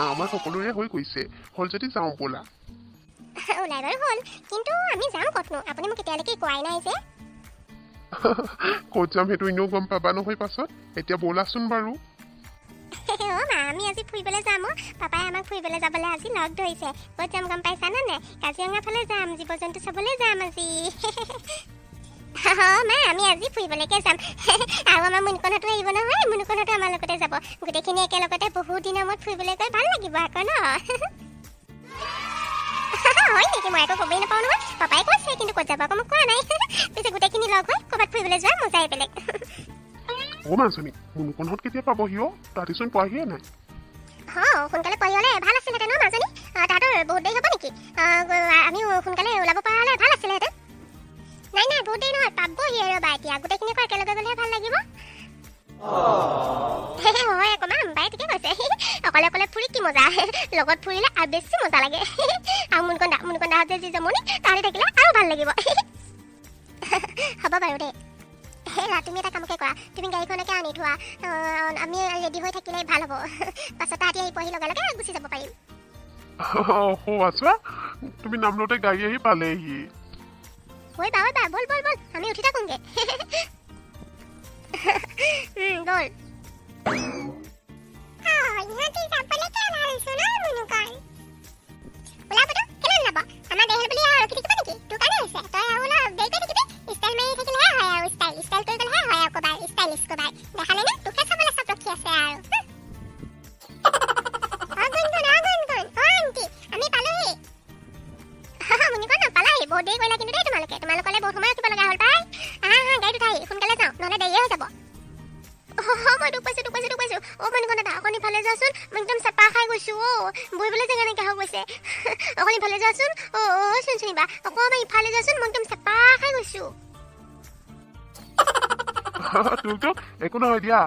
আমাৰ সকলোৰে হৈ গৈছে হ'ল যদি যাওঁ ব'লা ওলাই বাৰু হ'ল কিন্তু আমি যাম ক'তনো আপুনি মোক এতিয়ালৈকে কোৱাই নাই যে ক'ত যাম সেইটো এনেও গম পাবা নহয় পাছত এতিয়া ব'লাচোন বাৰু অ' মা আমি আজি ফুৰিবলৈ যাম অ' পাপাই আমাক ফুৰিবলৈ যাবলৈ আজি লগ ধৰিছে ক'ত যাম গম পাইছানে নাই কাজিৰঙা ফালে যাম জীৱ জন্তু চাবলৈ যাম আজি মা আমি আজি ফুৰিবলৈকে যাম আৰু আমাৰ মুনুকণহঁতো আহিব নহয় মুনুকণহঁতো আমাৰ লগতে যাব গোটেইখিনি একেলগতে বহুত দিনৰ মূৰত ফুৰিবলৈ গৈ ভাল লাগিব আকৌ ন হয় নেকি মই আকৌ ক'বই নাপাওঁ নহয় পাপাই কৈছে কিন্তু ক'ত যাব আকৌ মোক কোৱা নাই পিছে গোটেইখিনি লগ হৈ ক'ৰবাত ফুৰিবলৈ যোৱা মজাই বেলেগ অ' মাজনী মুনুকণহঁত কেতিয়া পাবহি অ' তাহাঁতিচোন পোৱাহিয়ে নাই সোনকালে পোৱাহি হ'লে ভাল আছিলেহেঁতেন ন মাজনী তাহাঁতৰ বহুত দেৰি হ'ব নেকি আমিও সোনকালে ওলাব পৰা হ'লে ভাল আছিলেহেঁতেন নাই বহুত দেৰি নহয় পাবহি ৰ'বা এতিয়া গোটেইখিনি আকৌ একেলগে গ'লেহে ভাল লাগিব হয় আকৌ মা বাই ঠিকে কৈছে অকলে অকলে ফুৰি কি মজা লগত ফুৰিলে আৰু বেছি মজা লাগে আৰু মুনকণ্ডাহঁত যে যি জমনি তাহাঁতি থাকিলে আৰু ভাল লাগিব হ'ব বাৰু দেই তুমি এটা কামকে কৰা তুমি গাড়ীখনকে আনি থোৱা আমি ৰেডি হৈ থাকিলে ভাল হ'ব পাছত তাহাঁতি আহি পোৱাহি লগে লগে গুচি যাব পাৰিম আচ্ছা তুমি নাম লওঁতে গাড়ী আহি পালেহি বল আমি উঠি থাকোঁগে বল বহুত দেৰি কৰিলা কিন্তু দেই তোমালোকলে বহুত সময় ৰখিব লগা হ'ল পাই গাড়ীত উঠাই সোনকালে যাওঁ নহ'লে দেৰিয়ে হৈ যাব মই দুখ পাইছোঁ মুনুকণ দাদা অকণ ইফালে যোৱাচোন মই একদম চেপা খাই গৈছোঁ বহিবলৈ জেগা নাইকিয়া হৈ গৈছে অকণ ইফালে যোৱাচোন শুনিবা অকণমান ইফালে যোৱাচোন মই একদম চেপা খাই গৈছোঁ তোৰতো একো নহয় দিয়া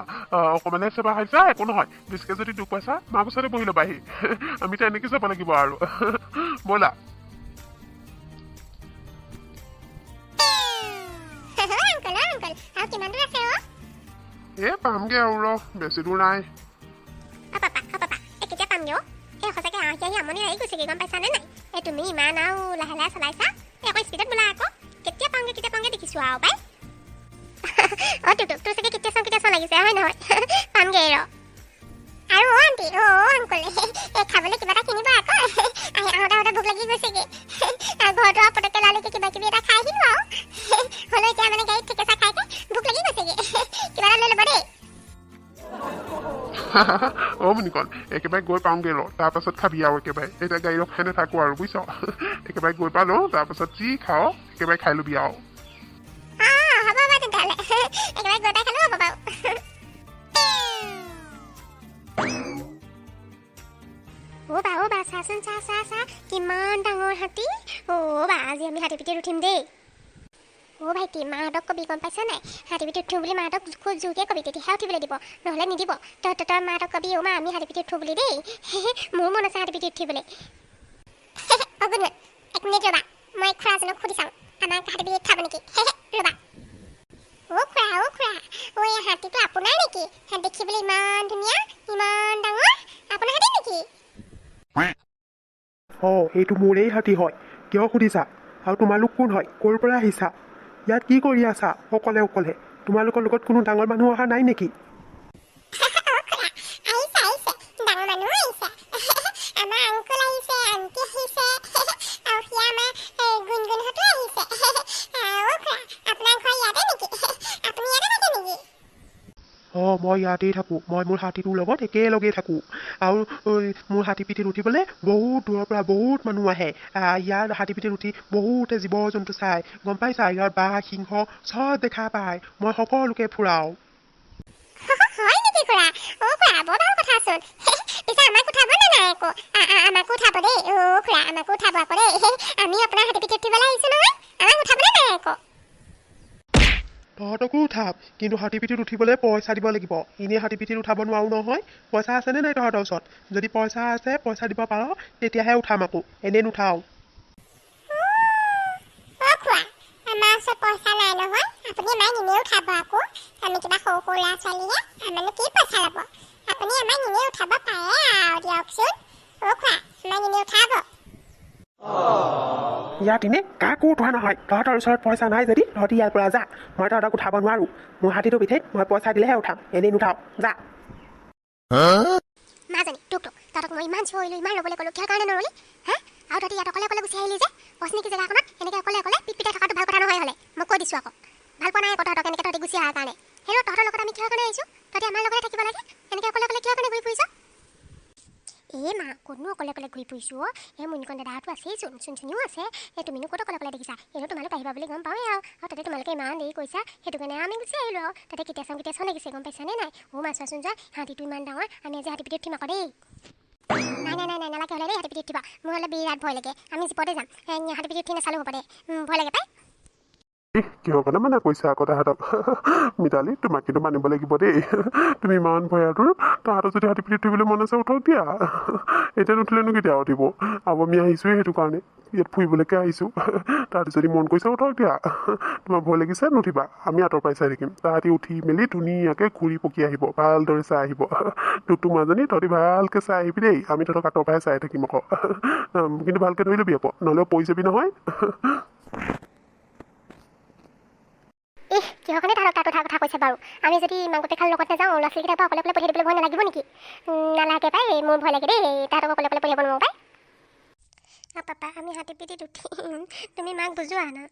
অকণমানে চেপা খাইছা একো নহয় বেছিকে যদি দুখ পাইছা মাৰ ওচৰতে বহি ল'বাহি আমিতো এনেকৈ যাব লাগিব আৰু ব'লা পামগে আৰু বেছি দূৰ নাই কেতিয়া পামগে সঁচাকে আহি আমনি আহি গৈছেগে গম পাইছানে নাই তুমি ইমান আৰু লাহে লাহে চলাইছা আকৌ স্পীডত বোলা আকৌ কেতিয়া পামগে দেখিছো আৰু পাই তোৰ চাগে কেতিয়া চাওঁ লাগিছে হয় নহয় পামগে আৰু আণ্টি আংকল খাবলৈ কিবা এটা কিনিব আকৌ আহোঁতে ভোক লাগি গৈছেগে ঘৰটো আৰু পটককে লালকে কিবা কিবি এটা খাই আহিলো আৰু হ'লেও এতিয়া মানে গাড়ীত ঠিকেচা খাইকে ভোক লাগি গৈছেগে কিবা এটা লৈ ল'ব দেই মুনিকণ একেবাৰে গৈ পাওঁগে তাৰ পাছত খাবি আৰু একেবাৰে এতিয়া গাড়ী ৰখাই নাথাকো আৰু বুজিছ একেবাৰে গৈ পালো তাৰ পাছত যি খাওঁ একেবাৰে খাই ল'বি আৰু হ'ব তেতিয়াহ'লে একেবাৰে গৈ পাই খালেও হ'ব বাৰু বা চাচোন চা কিমান ডাঙৰ হাতী বা আজি আমি হাতী পিঠিত উঠিম দেই ভাইটি মাহঁতক কবি গম পাইছা নাই হাতী পিঠিত উঠো বুলি মাহঁতক খুব জোৰকৈ কবি তেতিয়াহে উঠিবলৈ দিব নহ'লে নিদিব তই মাহঁতক কবি মা আমি হাতী পিঠিত উঠো বুলি দেই মোৰ মন আছে হাতী পিঠিত উঠিবলৈ এক মিনিট ৰ'বা মই খুৰাজনক সুধি চাওঁ আমাক হাতী পিঠিত উঠাব নেকি ৰ'বা খুৰা এই হাতীটো আপোনাৰ নেকি দেখিবলৈ ইমান ধুনীয়া ইমান ডাঙৰ আপোনাৰ হাতী নেকি এইটো মোৰেই হাতী হয় কিয় সুধিছা আৰু তোমালোক কোন হয় ক'ৰ পৰা আহিছা ইয়াত কি কৰি আছা অকলে তোমালোকৰ লগত কোনো ডাঙৰ মানুহ অহা নাই নেকি মই ইয়াতেই থাকোঁ মই মোৰ হাতীটোৰ লগত একেলগেই থাকোঁ আৰু মোৰ হাতী পিঠিত উঠিবলৈ বহুত দূৰৰ পৰা বহুত মানুহ আহে ইয়াৰ হাতী পিঠিত উঠি বহুতে জীৱ জন্তু চায় গম পাইছা ইয়াৰ বাঘ সিংহ চব দেখা পায় মই সকলোকে ফুৰাওঁ তহঁতকো উঠাম কিন্তু হাতী পিঠিত উঠিবলৈ পইচা দিব লাগিব এনেই হাতী পিঠিত উঠাব নোৱাৰো নহয় পইচা আছেনে নাই তহঁতৰ ওচৰত যদি পইচা আছে পইচা দিব পাৰ তেতিয়াহে উঠাম আকৌ এনেই নুঠাওঁ পইচা নাই নহয় আপুনি আমাক এনেই উঠাব আকৌ আমি কিবা সৰু ল'ৰা ছোৱালীহে আমাক কি পইচা ল'ব আপুনি আমাক এনেই উঠাব পাৰে আৰু দিয়কচোন ইয়াত এনে কাকো উঠোৱা নহয় তহঁতৰ ওচৰত পইচা নাই যদি তহঁতি ইয়াৰ পৰা যা মই তহঁতক উঠাব নোৱাৰোঁ মোৰ হাতীটো পিঠিত মই পইচা দিলেহে উঠাম এনেই নুঠাওঁ যা মাজনী টুক টুক তহঁতক মই ইমান চিঞৰিলোঁ ইমান ৰ'বলৈ ক'লোঁ কিহৰ কাৰণে নৰলি হা আৰু তহঁতি ইয়াত অকলে অকলে গুচি আহিলি যে অচিনাকি জেগাখনত এনেকৈ অকলে অকলে পিটপিটাই থকাটো ভাল কথা নহয় হ'লে মই কৈ দিছোঁ আকৌ ভাল পোৱা নাই আকৌ তহঁতক এনেকৈ তহঁতি গুচি অহাৰ কাৰণে হেৰৌ তহঁতৰ লগত আমি কিহৰ কাৰণে আহিছোঁ তহঁতি আমাৰ লগতে থাকিব লাগে এনেকৈ অকলে অকলে কিহৰ কাৰণে ঘূৰি ফুৰিছ এই মা ক'তনো অকলে অকলে ঘূৰি ফুৰিছোঁ এই মুনিকণ দাদাহঁতো আছেই চুনচুনিও আছে এই তুমিনো ক'ত অকলে অকলে দেখিছা এনেও তোমালোক আহিবা বুলি গম পাওঁৱেই আৰু তাতে তোমালোকে ইমান দেৰি কৈছা সেইটো কাৰণে আমি গুচি আহিলোঁ আৰু তাতে কেতিয়াচোন লাগিছে গম পাইছানে নাই মাছ চোৱাচোন যোৱা হাতীটো ইমান ডাঙৰ আমি আজি হাতী পিঠিত উঠিম আকৌ দেই নাই নালাগে হ'লে দেই হাতী পিঠিত উঠিবা মোৰ হ'লে বিৰাট ভয় লাগে আমি জীপতে যাম হাতী পিঠিত উঠি নাচালোঁ হ'ব দে ভয় লাগে পাই কিহৰ কাৰণে মানে কৈছা আকৌ তাহাঁতক মিতালী তোমাক কিন্তু মানিব লাগিব দেই তুমি ইমান ভয়াতুৰ তাহাঁতৰ যদি হাতী পিঠিত উঠিবলৈ মন আছে উঠক দিয়া এতিয়া নুঠিলেনো কেতিয়া উঠিব আৰু আমি আহিছোঁৱে সেইটো কাৰণে ইয়াত ফুৰিবলৈকে আহিছোঁ তাহাঁতি যদি মন কৰিছে উঠক দিয়া তোমাৰ ভয় লাগিছে নুঠিবা আমি আঁতৰ পৰাই চাই থাকিম তাহাঁতি উঠি মেলি ধুনীয়াকৈ ঘূৰি পকি আহিব ভালদৰে চাই আহিব তোক মাজনী তহঁতি ভালকৈ চাই আহিবি দেই আমি তহঁতক আঁতৰ পৰাই চাই থাকিম আকৌ কিন্তু ভালকৈ ধৰি ল'বি আকৌ নহ'লেও পৰি যাবি নহয় কিহৰ কাৰণে তাহাঁতক তাত কথা কৈছে বাৰু আমি যদি মাক বাপেক লগত নাযাওঁ ল'ৰা ছোৱালীকেইটাৰ পৰা অকলে অকলে পঠিয়াই দিবলৈ ভয় নালাগিব নেকি নালাগে পাই মোৰ ভয় লাগে দেই তাহাঁতক অকলে অকলে পঠিয়াব নোৱাৰোঁ পাই পাপা আমি হাতী পিঠিত উঠিম তুমি মাক বুজোৱা না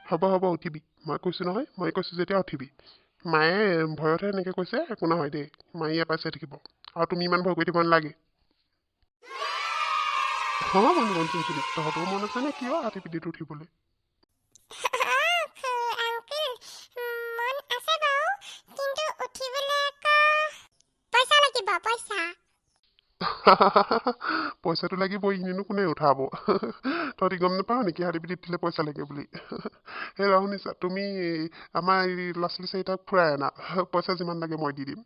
হ'ব উঠিবি মই কৈছোঁ নহয় মই কৈছোঁ যেতিয়া উঠিবি মায়ে ভয়তহে এনেকৈ কৈছে একো নহয় দেই মায়ে ইয়াৰ পৰা চাই থাকিব আৰু তুমি ইমান ভয় কৰি দিব নালাগে তহঁতৰ মন আছে নে কিয় হাতী পিঠিত উঠিবলৈ পইচাটো লাগিবই এনেনো কোনে উঠাব তহঁতি গম নাপাওঁ নেকি হাতী পিঠিত উঠিলে পইচা লাগে বুলি সেই শুনিছা তুমি আমাৰ ল'ৰা ছোৱালী চাৰিটাক ফুৰাই আনা পইচা যিমান লাগে মই দি দিম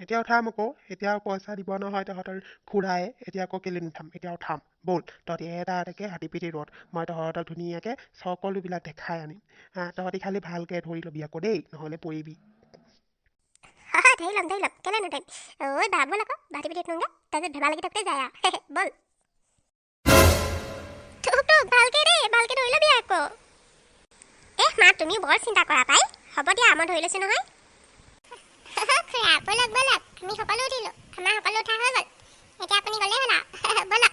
এতিয়া উঠাম আকৌ এতিয়া পইচা দিব নহয় তহঁতৰ খুৰাই এতিয়া আকৌ কেলৈ নুঠাম এতিয়া উঠাম ব'ল তহঁতি এটা এটাকৈ হাতী পিঠি ৰ'দ মই তহঁতক ধুনীয়াকৈ সকলোবিলাক দেখাই আনিম তহঁতি খালি ভালকৈ ধৰি ল'বি আকৌ দেই নহ'লে পৰিবি ধৰি ল'ম কেলৈ নুঠাম ঐ বা ব'ল আকৌ হাতী পিঠিত উঠোঁগৈ তাৰপিছত ভেবা লাগি থাকোঁতে যায় ব'ল ভালকৈ দেই ভালকৈ ধৰি ল'বি আকৌ মা তুমি বৰ চিন্তা কৰা পাই হ'ব দিয়া মই ধৰি লৈছোঁ নহয় ব'লক আমি সকলো উঠিলোঁ আমাৰ সকলো উঠা হৈ গ'ল এতিয়া আপুনি গ'লেই হ'ল ব'লক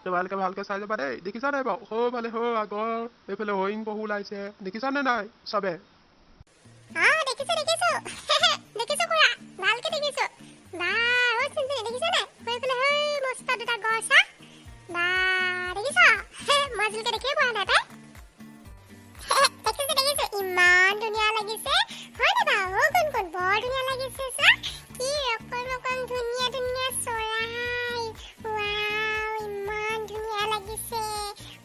তোমালোকে ভালকৈ চাই যাবা দেই দেখিছা নাই বাৰু ভালে আগৰ এইফালে হৰিণ বহু ওলাইছে দেখিছানে নাই চবে দেখিছোঁ খুৰা ভালকৈ দেখিছোঁ বা দেখিছা নাই সেইফালে মস্ত দুটা গছ বা দেখিছ মই আজিলৈকে দেখিয়ে পোৱা নাই পাই দেখিছোঁ ইমান ধুনীয়া লাগিছে হয় নে বাৰু কোন বৰ ধুনীয়া লাগিছে চা কি ৰকম ধুনীয়া চৰাই ৱাও ইমান ধুনীয়া লাগিছে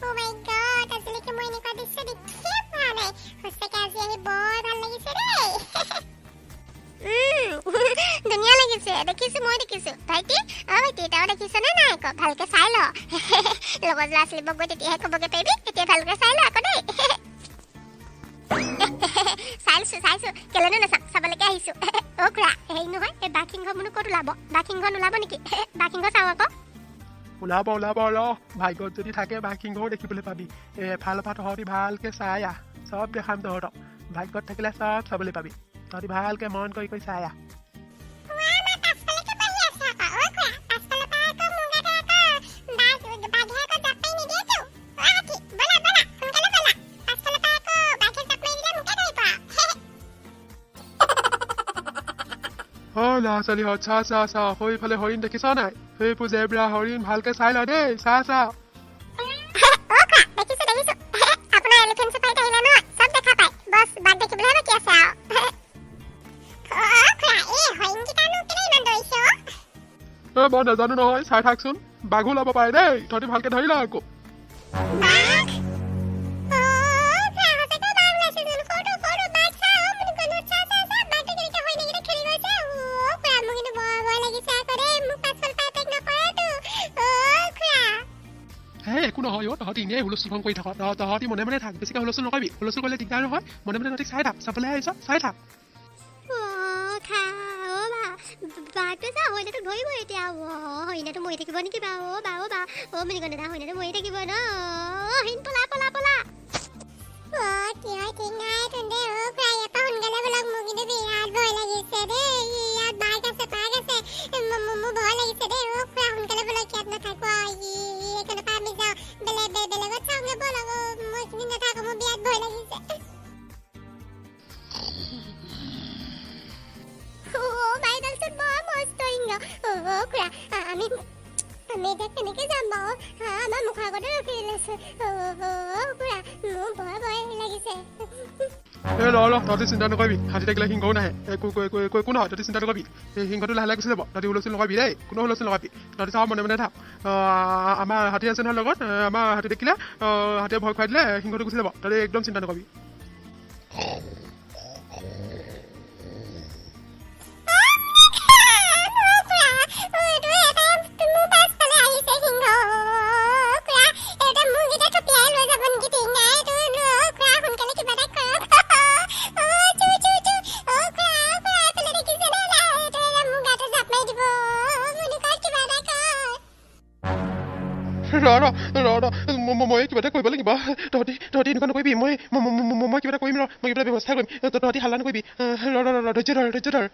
অ' মাই গড আজিলৈকে মই এনেকুৱা দৃশ্য দেখিয়ে পোৱা নাই সঁচাকৈ আজি আহি বৰ ভাল লাগিছে দেই ধুনীয়া লাগিছে মই দেখিছোঁ ভাইটি তই দেখিছনে নাই আকৌ ভালকৈ চাই ল লগৰ ল'ৰা ছোৱালীবোৰক গৈ তেতিয়াহে ক'বগৈ পাৰিবি তেতিয়া ভালকৈ চাই ল আকৌ দেই চাইছোঁ কেলেনো নাচাম চাবলৈকে আহিছোঁ খুৰা হেৰি নহয় এই বাঘ সিংহ মোনো ক'ত ওলাব বাঘ সিংহ নোলাব নেকি বাঘ সিংহ চাওঁ আকৌ ওলাব ভাগ্যত যদি থাকে বাঘ সিংহও দেখিবলৈ পাবি এফালৰ পৰা তহঁতি ভালকৈ চাই আহ চব দেখাম তহঁতক ভাগ্যত থাকিলে চব চাবলৈ পাবি তহঁতি ভালকৈ মন কৰি চাই আহ ল'ৰা ছোৱালীহঁত চা সেইফালে হৰিণ দেখিছ নাই সেইবোৰ জেব্ৰা হৰিণ ভালকৈ চাই ল দেই চা মই নাজানো নহয় চাই থাকচোন বাঘো ল'ব পাৰে দেই তহঁতি ভালকৈ ধৰি ল আকৌ একো নহয় তহঁতি এনেই হুলস্থুলখন কৰি থাক তহঁতি মনে মনে থাক বেছিকৈ হুলস্থুল নকৰিবি হুলস্থুল কৰিলে দিগদাৰ নহয় মনে মনে তহঁতি চাই থাক চাবলৈ আহিছ চাই থাক বাঘটো চা হইনাটো ধৰিব এতিয়া হইনাটো মৰি থাকিব নেকি বা মণিকণে দা হইনাটো মৰি থাকিব ন হিন পলা পলা পলা কি হয় ঠিক নাই তুন্দে প্ৰায় এটা সোনকালে বোলক মোৰ কিন্তু বিৰাট ভয় লাগিছে দেই ইয়াত বাঘ আছে মোৰ ভয় লাগিছে দেই প্ৰায় সোনকালে বোলক ইয়াত নাথাকো এইখনৰ পৰা আমি যাওঁ বেলেগত চাওঁগে বলক মই এইখিনি নাথাকো মোৰ বিৰাট ভয় লাগিছে আমি এতিয়া কেনেকে যাম বাৰু আমাৰ মুখৰ আগতে ৰখি লৈছো খুৰা মোৰ ভয় লাগিছে ৰ তহঁতি চিন্তা নকৰিবি হাতী থাকিলে সিংহও নাহে একো নহয় তহঁতি চিন্তা নকৰিবি এই সিংহটো লাহে লাহে গুচি যাব তহঁতি হুলস্থুল নকৰিবি দেই কোনো হুলস্থুল নকৰিবি তহঁতি চাওঁ মনে মনে থাক আমাৰ হাতী আছে নহয় লগত আমাৰ হাতী দেখিলে হাতীয়ে ভয় খুৱাই দিলে সিংহটো গুচি যাব তহঁতি একদম চিন্তা নকৰিবি মই কিবা এটা কৰিব লাগিব তহঁতি এনেকুৱা নকৰিবি মই কিবা এটা কৰিম মই কিবা এটা ব্যৱস্থা কৰিম তহঁতি হাল্লা নকৰিবি ধৈৰ্য ধৰ